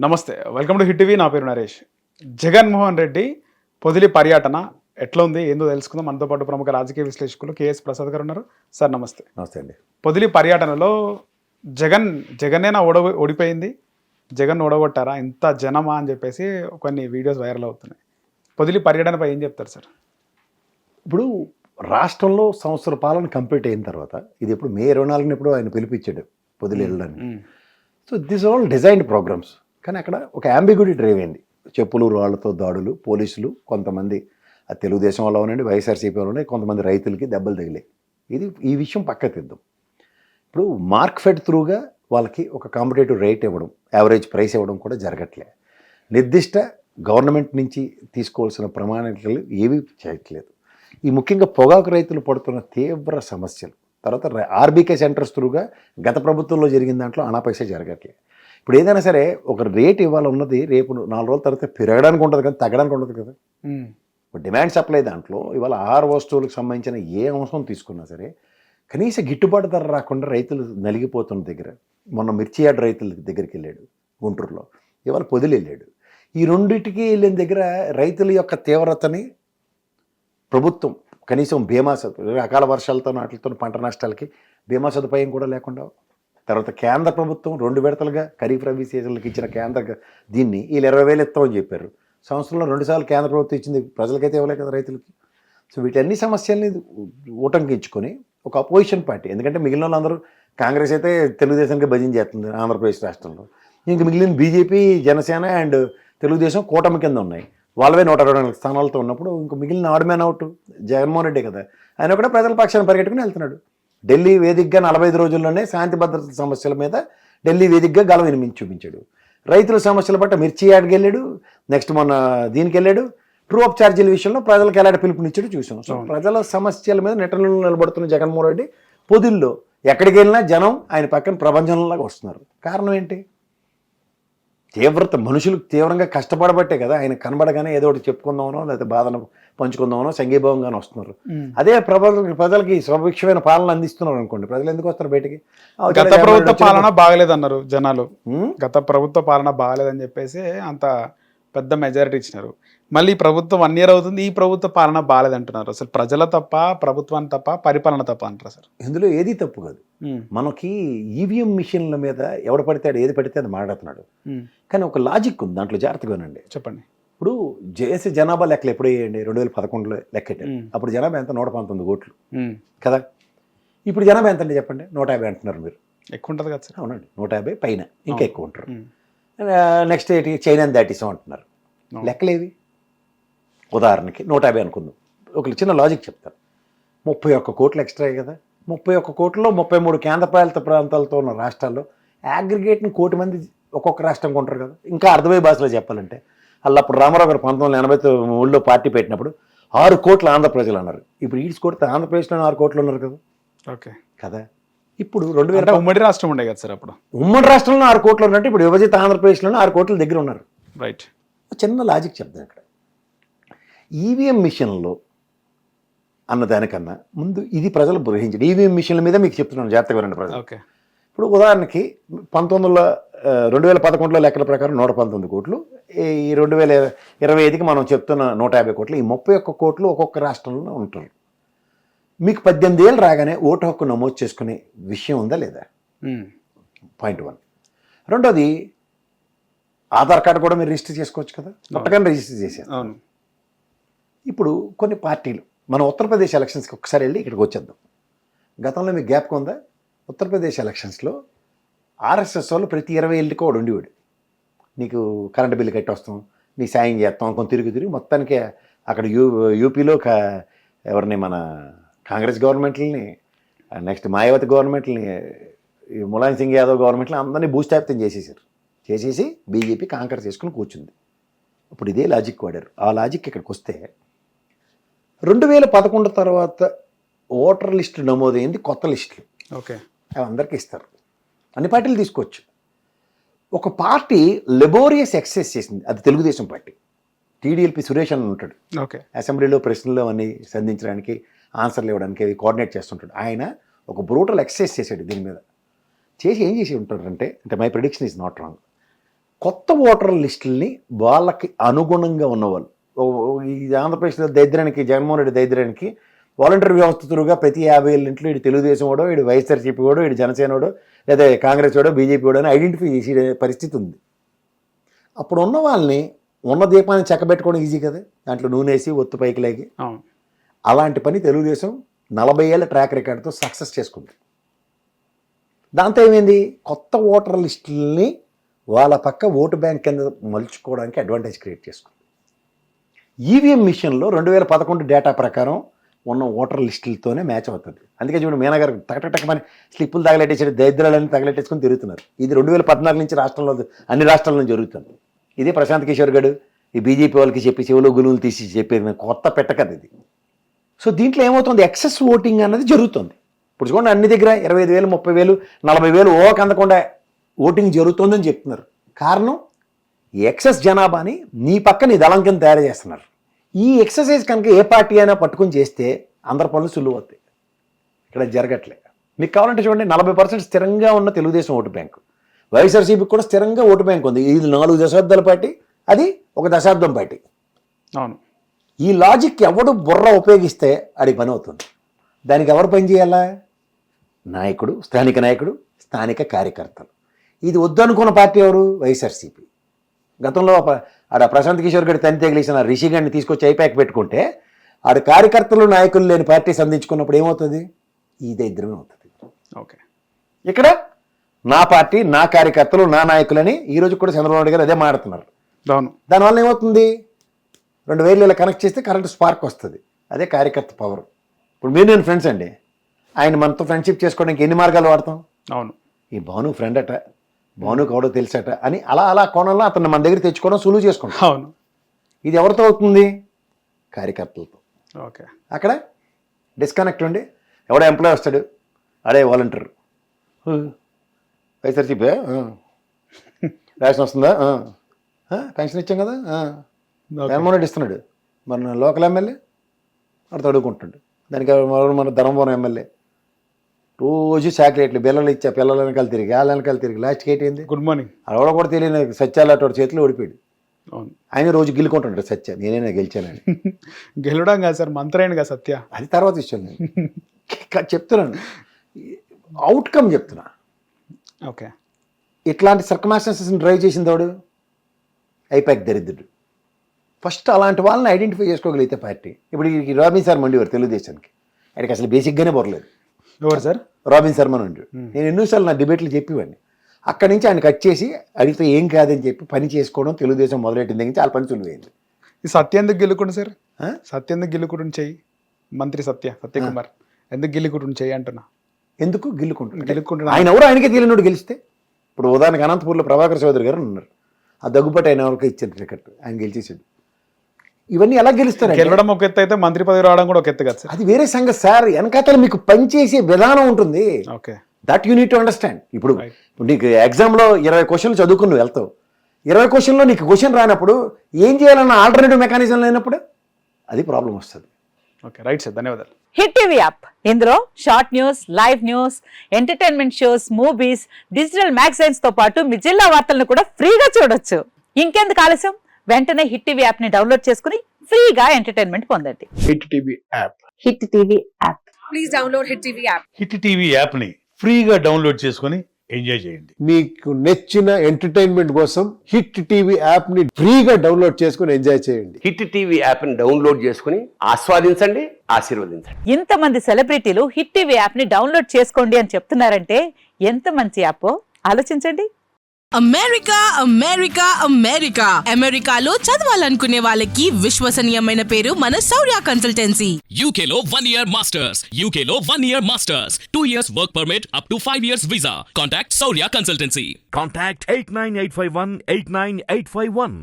నమస్తే, welcome to hit TV. నా పేరు నరేష్. జగన్మోహన్ రెడ్డి పొదిలి పర్యటన ఎట్లా ఉంది ఏందో తెలుసుకుందాం. మనతో పాటు ప్రముఖ రాజకీయ విశ్లేషకులు కేఎస్ ప్రసాద్ గారు ఉన్నారు. సార్ నమస్తే. నమస్తే అండి. పొదిలి పర్యటనలో జగనేనా ఓడిపోయింది, జగన్ ఓడగొట్టారా, ఇంత జనమా అని చెప్పేసి కొన్ని వీడియోస్ వైరల్ అవుతున్నాయి. పొదిలి పర్యటనపై ఏం చెప్తారు సార్? ఇప్పుడు రాష్ట్రంలో సంవత్సర పాలన కంప్లీట్ అయిన తర్వాత ఇది ఇప్పుడు మే 24 ఇప్పుడు ఆయన పిలిపించాడు పొదిలి వెళ్ళడానికి. So this all designed programmes. కానీ అక్కడ ఒక అంబిగ్యూటీ డ్రైవ్ అయింది. చెప్పులు రాళ్లతో దాడులు, పోలీసులు, కొంతమంది తెలుగుదేశం వల్ల ఉండండి, వైఎస్ఆర్సీపీ వల్ల ఉండే కొంతమంది రైతులకి దెబ్బలు తగిలాయి. ఈ విషయం పక్క తిద్దాం. ఇప్పుడు మార్క్ఫెడ్ త్రూగా వాళ్ళకి ఒక కాంపిటేటివ్ రేట్ ఇవ్వడం, యావరేజ్ ప్రైస్ ఇవ్వడం కూడా జరగట్లే. నిర్దిష్ట గవర్నమెంట్ నుంచి తీసుకోవాల్సిన ప్రమాణాలు ఏవీ చేయట్లేదు. ఈ ముఖ్యంగా పొగాకు రైతులు పడుతున్న తీవ్ర సమస్యలు, తర్వాత ఆర్బీకే సెంటర్స్ త్రూగా గత ప్రభుత్వంలో జరిగిన దాంట్లో అనాపైసే జరగట్లేదు. ఇప్పుడు ఏదైనా సరే ఒక రేట్ ఇవ్వాలన్నది రేపు 4 రోజుల తర్వాత పెరగడానికి ఉంటుంది కదా, తగ్గడానికి ఉండదు కదా. ఇప్పుడు డిమాండ్ సప్లై దాంట్లో ఇవాళ 6 వస్తువులకు సంబంధించిన ఏ అంశం తీసుకున్నా సరే కనీస గిట్టుబాటు ధర రాకుండా రైతులు నలిగిపోతున్న దగ్గర, మొన్న మిర్చి యార్డ్ రైతుల దగ్గరికి వెళ్ళాడు గుంటూరులో, ఇవాళ పొదిలి వెళ్ళాడు. ఈ రెండింటికి వెళ్ళిన దగ్గర రైతుల యొక్క తీవ్రతని ప్రభుత్వం కనీసం బీమా సదుపాయం, అకాల వర్షాలతో వాటితో పంట నష్టాలకి బీమా సదుపాయం కూడా లేకుండా, తర్వాత కేంద్ర ప్రభుత్వం 2 విడతలుగా ఖరీఫ్ రబీ సీజన్లకు ఇచ్చిన కేంద్ర దీన్ని వీళ్ళు 20,000 ఇస్తామని చెప్పారు. సంవత్సరంలో 2 సార్లు కేంద్ర ప్రభుత్వం ఇచ్చింది, ప్రజలకైతే ఇవ్వలే కదా రైతులకి. సో వీటన్ని సమస్యల్ని ఉటంకించుకొని ఒక అపోజిషన్ పార్టీ, ఎందుకంటే మిగిలిన వాళ్ళందరూ కాంగ్రెస్ అయితే తెలుగుదేశానికి భజన చేస్తుంది ఆంధ్రప్రదేశ్ రాష్ట్రంలో, ఇంక మిగిలిన బీజేపీ, జనసేన అండ్ తెలుగుదేశం కూటమి కింద ఉన్నాయి. వాళ్ళవే 124 స్థానాలతో ఉన్నప్పుడు ఇంక మిగిలిన odd man out Jaganmohan Reddy కదా. ఆయన కూడా ప్రజల పక్షాన్ని పరిగెట్టుకుని వెళ్తున్నాడు. ఢిల్లీ వేదికగా 45 రోజుల్లోనే శాంతి భద్రత సమస్యల మీద ఢిల్లీ వేదికగా గలం వినిపించి చూపించాడు. రైతుల సమస్యల పట్ల మిర్చి యార్డ్కి వెళ్ళాడు, నెక్స్ట్ మొన్న దీనికి వెళ్ళాడు. ట్రూ అప్ ఛార్జీల విషయంలో ప్రజలకు ఎలాంటి పిలుపునిచ్చాడు చూసాం. సో ప్రజల సమస్యల మీద నెట్టలు నిలబడుతున్న జగన్మోహన్ రెడ్డి పొదిల్లో ఎక్కడికి వెళ్ళినా జనం ఆయన పక్కన ప్రపంచంలాగా వస్తున్నారు. కారణం ఏంటి? తీవ్రత, మనుషులు తీవ్రంగా కష్టపడబట్టే కదా ఆయన కనబడగానే ఏదో ఒకటి చెప్పుకుందామనో లేకపోతే బాధను పంచుకుందామనో సంఘీభావంగానే వస్తున్నారు. అదే ప్రజలకి స్వభిక్షమైన పాలన అందిస్తున్నారు అనుకోండి, ప్రజలు ఎందుకు వస్తారు బయటికి? గత ప్రభుత్వ పాలన బాగలేదన్నారు జనాలు. గత ప్రభుత్వ పాలన బాగలేదని చెప్పేసి అంత పెద్ద మెజారిటీ ఇచ్చినారు. మళ్ళీ ప్రభుత్వం 1 year అవుతుంది, ఈ ప్రభుత్వ పాలన బాగాలేదంటున్నారు. అసలు ప్రజల తప్ప, ప్రభుత్వాన్ని తప్ప, పరిపాలన తప్ప అంటారు సార్? ఇందులో ఏది తప్పు కాదు. మనకి ఈవీఎం మిషన్ల మీద ఎవడ పడితే ఏది పడితే అది మాట్లాడుతున్నాడు. కానీ ఒక లాజిక్ ఉంది దాంట్లో, జాగ్రత్తగానండి. చెప్పండి. ఇప్పుడు జేఏసీ జనాభా లెక్కలు ఎప్పుడు వేయండి? 2011లో లెక్కెట్టారు. అప్పుడు జనాభా ఎంత? 119 కోట్లు కదా. ఇప్పుడు జనాభా ఎంత అండి చెప్పండి? 150 అంటున్నారు మీరు. ఎక్కువ ఉంటుంది కదా సార్? అవునండి, 150 పైన, ఇంకా ఎక్కువ ఉంటారు. నెక్స్ట్ ఏంటి? చైనా దాటిసాం అంటున్నారు. లెక్కలేవి? ఉదాహరణకి 150 అనుకుందాం. ఒక చిన్న లాజిక్ చెప్తాను. 31 కోట్లు ఎక్స్ట్రా కదా. 31 కోట్లలో 33 కేంద్రపాలిత ప్రాంతాలతో ఉన్న రాష్ట్రాల్లో అగ్రిగేట్ని 1 కోటి మంది ఒక్కొక్క రాష్ట్రం కొంటారు కదా. ఇంకా అర్థమయ్యే భాషలో చెప్పాలంటే అప్పుడు రామారావు గారు 1983లో పార్టీ పెట్టినప్పుడు 6 కోట్ల ఆంధ్ర ప్రజలు అన్నారు. ఇప్పుడు ఈడ్స్ కొడితే ఆంధ్రప్రదేశ్లో 6 కోట్లు ఉన్నారు కదా. ఓకే కదా. ఇప్పుడు 2000 ఉమ్మడి రాష్ట్రం ఉండే కదా సార్ అప్పుడు. ఉమ్మడి రాష్ట్రంలో 6 కోట్లు ఉన్నట్టు ఇప్పుడు విభజిత ఆంధ్రప్రదేశ్లోనే 6 కోట్ల దగ్గర ఉన్నారు. రైట్. చిన్న లాజిక్ చెప్తాను ఇక్కడ. ఈవీఎం మిషన్లో అన్నదానికన్నా ముందు ఇది ప్రజలు గ్రహించండి. ఈవీఎం మిషన్ల మీద మీకు చెప్తున్నాను, జాగ్రత్తగా రండి ప్రజలు. ఓకే. ఇప్పుడు ఉదాహరణకి 2011లో లెక్కల ప్రకారం 119 కోట్లు, ఈ 2025కి మనం చెప్తున్న 150 కోట్లు, ఈ 31 కోట్లు ఒక్కొక్క రాష్ట్రంలో ఉంటారు. మీకు 18 ఏళ్ళు రాగానే ఓటు హక్కు నమోదు చేసుకునే విషయం ఉందా లేదా? పాయింట్ 1. రెండోది, ఆధార్ కార్డు కూడా మీరు రిజిస్టర్ చేసుకోవచ్చు కదా. కొత్తగానే రిజిస్టర్ చేశారు. ఇప్పుడు కొన్ని పార్టీలు, మన ఉత్తరప్రదేశ్ ఎలక్షన్స్కి ఒకసారి వెళ్ళి ఇక్కడికి వచ్చేద్దాం. గతంలో మీకు జ్ఞాపకం ఉందా? ఉత్తరప్రదేశ్ ఎలక్షన్స్లో ఆర్ఎస్ఎస్ వాళ్ళు ప్రతి 20 ఏళ్ళకి వాడు ఉండేవాడు. నీకు కరెంటు బిల్లు కట్టి వస్తాం, నీ సాయం చేస్తాం, కొంత తిరిగి మొత్తానికి అక్కడ యూపీలో ఎవరిని, మన కాంగ్రెస్ గవర్నమెంట్లని, నెక్స్ట్ మాయావతి గవర్నమెంట్లని, ములాయం సింగ్ యాదవ్ గవర్నమెంట్ని అందరినీ భూస్థాపితం చేసేసి బీజేపీ కాంకర్ చేసుకుని కూర్చుంది. ఇప్పుడు ఇదే లాజిక్ వాడారు. ఆ లాజిక్ ఇక్కడికి వస్తే 2011 తర్వాత ఓటర్ లిస్టు నమోదైంది, కొత్త లిస్టులు. ఓకే. అవి అందరికీ ఇస్తారు, అన్ని పార్టీలు తీసుకోవచ్చు. ఒక పార్టీ లెబోరియస్ ఎక్సర్సైజ్ చేసింది, అది తెలుగుదేశం పార్టీ. టీడీఎల్పీ సురేష్ అని ఉంటాడు, ఓకే, అసెంబ్లీలో ప్రశ్నలు అన్నీ సంధించడానికి, ఆన్సర్లు ఇవ్వడానికి అవి కోఆర్డినేట్ చేస్తుంటాడు. ఆయన ఒక బ్రూటల్ ఎక్సర్సైజ్ చేశాడు దీని మీద. చేసి ఏం చేసి ఉంటాడంటే, my prediction is not wrong, కొత్త ఓటర్ లిస్టుల్ని వాళ్ళకి అనుగుణంగా ఉన్నవాళ్ళు ఈ ఆంధ్రప్రదేశ్లో దరిద్రానికి జగన్మోహన్ రెడ్డి దరిద్రానికి వాలంటీర్ వ్యవస్థ త్రూగా ప్రతి 50,000 ఇంట్లో వీడు తెలుగుదేశం వాడో వీడు వైఎస్ఆర్సీపీ వాడో వీడు జనసేన వాడో లేదా కాంగ్రెస్ వాడో బీజేపీ వాడో అని ఐడెంటిఫై చేసే పరిస్థితి ఉంది. అప్పుడు ఉన్న వాళ్ళని ఉన్న దీపాన్ని చెక్కబెట్టుకోవడం ఈజీ కదా, దాంట్లో నూనె వేసి ఒత్తు పైకి లాగి. అలాంటి పని తెలుగుదేశం 40 ఏళ్ళ ట్రాక్ రికార్డుతో సక్సెస్ చేసుకుంది. దాంతో ఏమైంది, కొత్త ఓటర్ లిస్టుల్ని వాళ్ళ పక్క ఓటు బ్యాంక్ కింద మలుచుకోవడానికి అడ్వాంటేజ్ క్రియేట్ చేసుకుంది. ఈవీఎం మిషన్లో 2011 డేటా ప్రకారం ఉన్న ఓటర్ లిస్టులతోనే మ్యాచ్ అవుతుంది. అందుకే చూడండి మీనా గారు టకటకమని స్లిప్పులు తగలెట్టేసి దరిద్రాలన్నీ తగలెట్టేసుకొని తిరుగుతున్నారు. ఇది 2014 నుంచి అన్ని రాష్ట్రాల్లో జరుగుతుంది. ఇదే ప్రశాంత్ కిషోర్ గడు ఈ బీజేపీ వాళ్ళకి చెప్పి చెవులు గులువులు తీసి చెప్పేది కొత్త పెట్టకది ఇది. సో దీంట్లో ఏమవుతుంది, ఎక్సెస్ ఓటింగ్ అన్నది జరుగుతుంది. ఇప్పుడు చూడండి అన్ని దగ్గర 25,000, 30,000, 40,000 ఓవర్ అందకుండా ఓటింగ్ జరుగుతుందని చెప్తున్నారు. కారణం ఈ ఎక్సెస్ జనాభాని నీ పక్క నీ దళం కింద తయారు చేస్తున్నారు. ఈ ఎక్సర్సైజ్ కనుక ఏ పార్టీ అయినా పట్టుకొని చేస్తే అందరి పనులు సులువు అవుతాయి. ఇక్కడ జరగట్లే. మీకు కావాలంటే చూడండి 40% స్థిరంగా ఉన్న తెలుగుదేశం ఓటు బ్యాంకు, వైఎస్ఆర్సీపీకి కూడా స్థిరంగా ఓటు బ్యాంక్ ఉంది. ఇది 4 దశాబ్దాల పార్టీ, అది 1 దశాబ్దం పార్టీ. అవును. ఈ లాజిక్ ఎవడు బుర్ర ఉపయోగిస్తే అది పని అవుతుంది. దానికి ఎవరు పని చేయాలా, నాయకుడు, స్థానిక కార్యకర్తలు. ఇది వద్దనుకున్న పార్టీ ఎవరు, వైఎస్ఆర్సీపీ. గతంలో ఆడ ప్రశాంత్ కిషోర్ గడి తని తెగిలేసిన రిషి గారిని తీసుకొచ్చి ఐప్యాక్ పెట్టుకుంటే ఆడ కార్యకర్తలు నాయకులు లేని పార్టీ సంధించుకున్నప్పుడు ఏమవుతుంది, ఈ దరిద్రమే అవుతుంది. ఓకే, ఇక్కడ నా పార్టీ, నా కార్యకర్తలు, నా నాయకులని ఈరోజు కూడా చంద్రబాబు నాయుడు గారు అదే మాడుతున్నారు. దానివల్ల ఏమవుతుంది, 2,000 ఇలా కనెక్ట్ చేస్తే కరెంట్ స్పార్క్ వస్తుంది. అదే కార్యకర్త పవర్. ఇప్పుడు మీరు నేను ఫ్రెండ్స్ అండి, ఆయన మనతో ఫ్రెండ్షిప్ చేసుకోవడానికి ఎన్ని మార్గాలు వాడతాం. అవును, ఈ భాను ఫ్రెండ్ అట, భానుకు ఎవడో తెలుసట అని అలా కోణంలో అతను మన దగ్గర తెచ్చుకోవడం సులువు చేసుకుంటాం. అవును. ఇది ఎవరితో అవుతుంది, కార్యకర్తలతో. ఓకే, అక్కడ డిస్కనెక్ట్ ఉండి ఎవడో ఎంప్లాయ్ వస్తాడు, అడే వాలంటీర్ వైఎస్ఆర్సీపీ రేషన్ వస్తుందా, పెన్షన్ ఇచ్చాం కదా, జగన్మోహన్ రెడ్డి ఇస్తున్నాడు, మన లోకల్ ఎమ్మెల్యే అక్కడ అడుగుకుంటాడు. దానికి మన ధర్మవరం ఎమ్మెల్యే రోజు చాక్లెట్లు బిల్లలు ఇచ్చా, పిల్లల వెనకాల తిరిగి వాళ్ళ వెనకాల తిరిగి లాస్ట్కి ఏంటి గుడ్ మార్నింగ్ అలా కూడా తెలియని సత్యాలతో చేతిలో ఓడిపోయాడు. అవును, ఆయన రోజు గెలుకుంటాడు సత్య, నేనైనా గెలిచానని. గెలవడం కాదు సార్, మంత్రేణిగా సత్య, అది తర్వాత ఇచ్చాను నేను చెప్తున్నాను, అవుట్కమ్ చెప్తున్నా. ఓకే, ఇట్లాంటి సర్కమాస్టెన్సెస్ని డ్రైవ్ చేసింది వాడు ఐపాక్ దరిద్రుడు. ఫస్ట్ అలాంటి వాళ్ళని ఐడెంటిఫై చేసుకోగలిగితే పార్టీ. ఇప్పుడు ఈ రాబిన్ శర్మ ఉండేవారు తెలుగుదేశానికి, ఆయనకి అసలు బేసిక్గానే బొరలేదు. ఎవరు సార్? రాబిన్ శర్మ నుండి నేను ఎన్నోసార్లు నా డిబేట్లు చెప్పేవాడిని. అక్కడి నుంచి ఆయన కట్ చేసి అడిగితే ఏం కాదని చెప్పి పని చేసుకోవడం తెలుగుదేశం మొదలెట్టిన దగ్గర చాలా పని సులువైంది. ఈ సత్య ఎందుకు గెలుకుంటు సార్, సత్య ఎందుకు గెలుకుంటు చెయ్యి, మంత్రి సత్యకుమార్ ఎందుకు గెలుకుంటు చెయ్యి అంటున్నా. ఎందుకు గెలుకుంటున్నా, ఆయన ఎవరు ఆయనకే తెలియనోడు గెలిస్తే. ఇప్పుడు ఉదాహరణకి అనంతపూర్లో ప్రభాకర్ చౌదరి గారు ఉన్నారు, ఆ దగ్గుబాటు ఆయన ఎవరికి ఇచ్చారు టికెట్, ఆయన గెలిచేసాడు. ఇవన్నీ ఎలా గెలుస్తారు, గెలవడం ఒక ఎత్తు అయితే మంత్రి పదవి రావడం కూడా ఒక ఎత్తు కదా సార్. అది వేరే సంగతి సార్, వెనకాతల మీకు పనిచేసే విధానం ఉంటుంది. Okay, that you need to understand. ఇప్పుడు నీకు ఎగ్జామ్లో 20 క్వశ్చన్లు చదువుకుని నువ్వు వెళ్తావు, 20 క్వశ్చన్లో నీకు క్వశ్చన్ రానప్పుడు ఏం చేయాలన్న ఆల్టర్నేటివ్ మెకానిజం లేనప్పుడు అది ప్రాబ్లం వస్తుంది. ఓకే, రైట్ సార్, ధన్యవాదాలు. హిట్ టీవీ యాప్, ఇందులో short news, live news, entertainment shows, movies, digital magazines తో పాటు మీ జిల్లా వార్తలను కూడా ఫ్రీగా చూడొచ్చు. ఇంకెందుకు ఆలస్యం, వెంటనే హిట్ టీవీ యాప్ ని డౌన్లోడ్ చేసుకుని ఫ్రీగా ఎంటర్టైన్మెంట్ పొందండి. Hit TV app, hit TV app, please download hit TV app. Hit TV app ని ఫ్రీగా డౌన్లోడ్ చేసుకొని ఎంజాయ్ చేయండి. మీకు నచ్చిన ఎంటర్టైన్మెంట్ కోసం హిట్ టీవీ యాప్ ని ఫ్రీగా డౌన్లోడ్ చేసుకుని ఎంజాయ్ చేయండి. హిట్ టీవీ యాప్ ని డౌన్లోడ్ చేసుకుని ఆస్వాదించండి, ఆశీర్వదించండి. ఇంతమంది సెలబ్రిటీలు హిట్ టీవీ యాప్ ని డౌన్లోడ్ చేసుకోండి అని చెప్తున్నారంటే ఎంత మంచి యాప్ ఆలోచించండి. అమెరికా అమెరికా అమెరికా అమెరికాలో చదవాలనుకునే వాళ్ళకి విశ్వసనీయమైన పేరు మన శౌర్య కన్సల్టెన్సీ. UK లో 1 year masters, UK లో 1 year masters, 2 years work permit up to 5 years visa. Contact Saurya Consultancy. Contact 89851 89851.